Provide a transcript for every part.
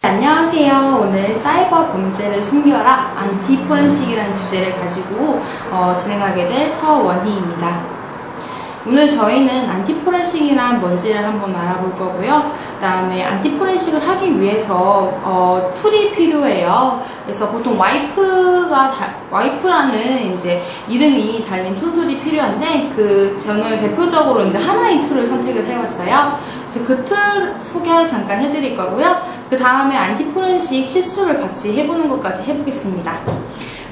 안녕하세요. 오늘 사이버 범죄를 숨겨라 안티포렌식이라는 주제를 가지고 진행하게 될 서원희입니다. 오늘 저희는 안티포렌식이란 뭔지를 한번 알아볼 거고요. 그 다음에 안티포렌식을 하기 위해서 툴이 필요해요. 그래서 보통 와이프라는 이제 이름이 달린 툴들이 필요한데 저는 대표적으로 이제 하나의 툴을 선택을 해왔어요. 그래서 그 툴 소개 잠깐 해드릴 거고요. 그 다음에 안티포렌식 실습을 같이 해보는 것까지 해보겠습니다.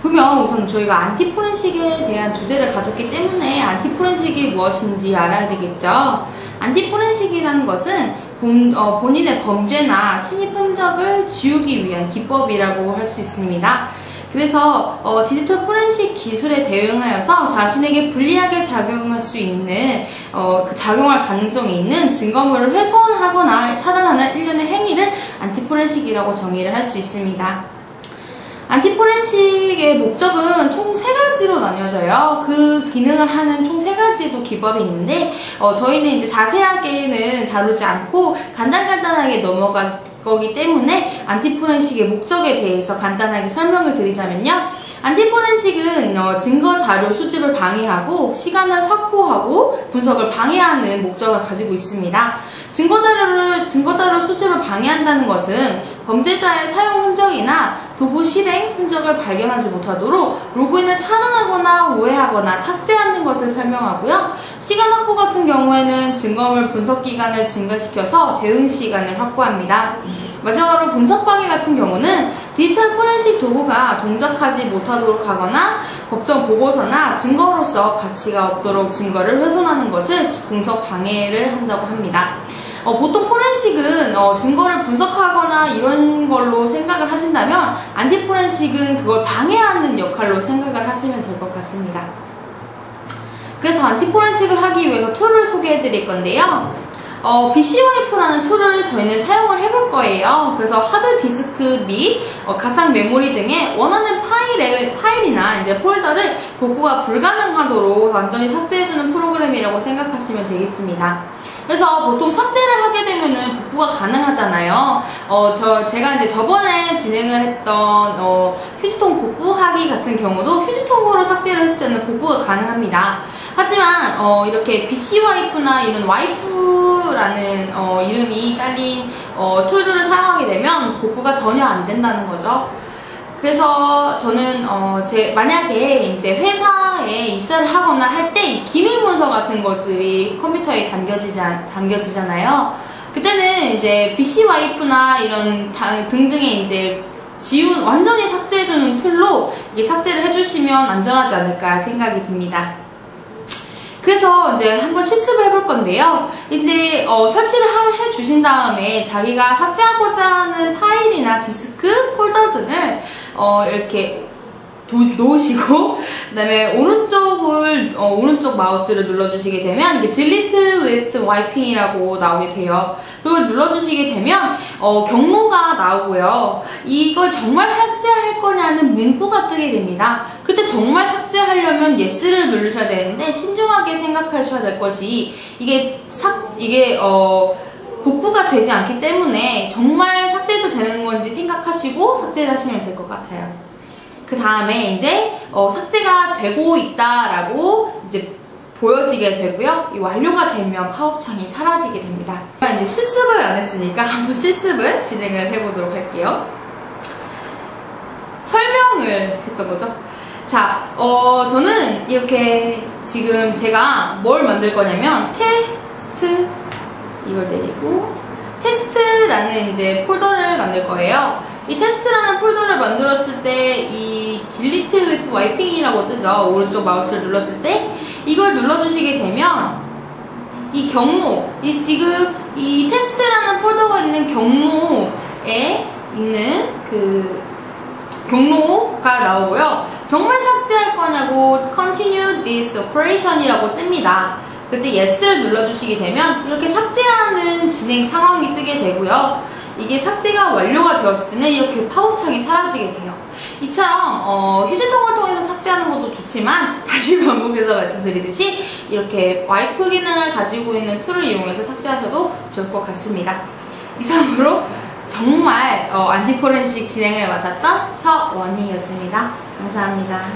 그러면 우선 저희가 안티포렌식에 대한 주제를 가졌기 때문에 안티포렌식이 무엇인지 알아야 되겠죠. 안티포렌식이라는 것은 본인의 범죄나 침입 흔적을 지우기 위한 기법이라고 할 수 있습니다. 그래서 디지털 포렌식 기술에 대응하여서 자신에게 불리하게 작용할 수 있는 작용할 가능성이 있는 증거물을 훼손하거나 차단하는 일련의 행위를 안티포렌식이라고 정의를 할 수 있습니다. 안티포렌식의 목적은 총 3가지로 나뉘어져요. 그 기능을 하는 총 3가지도 기법이 있는데 저희는 이제 자세하게는 다루지 않고 간단하게 넘어갈 거기 때문에 안티포렌식의 목적에 대해서 간단하게 설명을 드리자면요. 안티포렌식은 증거 자료 수집을 방해하고 시간을 확보하고 분석을 방해하는 목적을 가지고 있습니다. 증거 자료 수집을 방해한다는 것은 범죄자의 사용 흔적이나 도구 실행 흔적을 발견하지 못하도록 로그인을 차단하거나 오해하거나 삭제하는 것을 설명하고요. 시간 확보 같은 경우에는 증거물 분석 기간을 증가시켜서 대응 시간을 확보합니다. 마지막으로 분석 방해 같은 경우는 디지털 포렌식 도구가 동작하지 못하도록 하거나 법정 보고서나 증거로서 가치가 없도록 증거를 훼손하는 것을 분석 방해를 한다고 합니다. 보통 포렌식은 증거를 분석하거나 이런 걸로 생각을 하신다면 안티포렌식은 그걸 방해하는 역할로 생각을 하시면 될 것 같습니다. 그래서 안티포렌식을 하기 위해서 툴을 소개해 드릴 건데요. BC와이프라는 툴을 저희는 사용을 해볼 거예요. 그래서 하드디스크 및 가상 메모리 등의 원하는 파일이나 이제 폴더를 복구가 불가능하도록 완전히 삭제해주는 프로그램이라고 생각하시면 되겠습니다. 그래서 보통 삭제를 하게 되면은 복구가 가능하잖아요. 제가 이제 저번에 진행을 했던 휴지통 복구하기 같은 경우도 휴지통으로 삭제를 했을 때는 복구가 가능합니다. 하지만 이렇게 BC와이프나 이런 와이프라는 이름이 딸린 툴들을 사용하게 되면 복구가 전혀 안 된다는 거죠. 그래서 저는 만약에 이제 회사에 입사를 하거나 할 때 이 기밀 문서 같은 것들이 컴퓨터에 담겨지잖아요. 그때는 이제 BC와이프나 이런 등등의 이제 완전히 삭제해주는 툴로 이게 삭제를 해주시면 안전하지 않을까 생각이 듭니다. 그래서 이제 한번 실습을 해볼 건데요. 이제 설치를 해주신 다음에 자기가 삭제하고자 하는 파일이나 디스크, 폴더 등을 이렇게 놓으시고 그 다음에 오른쪽 마우스를 눌러주시게 되면 이게 Delete with Wiping이라고 나오게 돼요. 그걸 눌러주시게 되면 경로가 나오고요. 이걸 정말 삭제할 거냐는 문구가 뜨게 됩니다. 그때 정말 삭제하려면 Yes를 누르셔야 되는데 신중하게 생각하셔야 될 것이 이게 복구가 되지 않기 때문에 정말 삭제도 되는 건지 생각하시고 삭제를 하시면 될 것 같아요. 그 다음에 이제 삭제가 되고 있다라고 이제 보여지게 되고요. 이 완료가 되면 팝업창이 사라지게 됩니다. 이제 실습을 안 했으니까 한번 실습을 진행을 해보도록 할게요. 설명을 했던 거죠. 자, 저는 이렇게 지금 제가 뭘 만들 거냐면 테스트 이걸 내리고 테스트라는 이제 폴더를 만들 거예요. 이 테스트라는 폴더를 만들었을 때 이 Delete with Wiping이라고 뜨죠. 오른쪽 마우스를 눌렀을 때 이걸 눌러주시게 되면 이 경로, 지금 이 테스트라는 폴더가 있는 경로에 있는 그 경로가 나오고요. 정말 삭제할 거냐고 Continue this operation이라고 뜹니다. 그때 Yes를 눌러주시게 되면 이렇게 삭제하는 진행 상황이 뜨게 되고요. 이게 삭제가 완료가 되었을 때는 이렇게 팝업창이 사라지게 돼요. 이처럼 휴지통을 통해서 삭제하는 것도 좋지만 다시 반복해서 말씀드리듯이 이렇게 와이프 기능을 가지고 있는 툴을 이용해서 삭제하셔도 좋을 것 같습니다. 이상으로 정말 안티포렌식 진행을 맡았던 서원희였습니다. 감사합니다.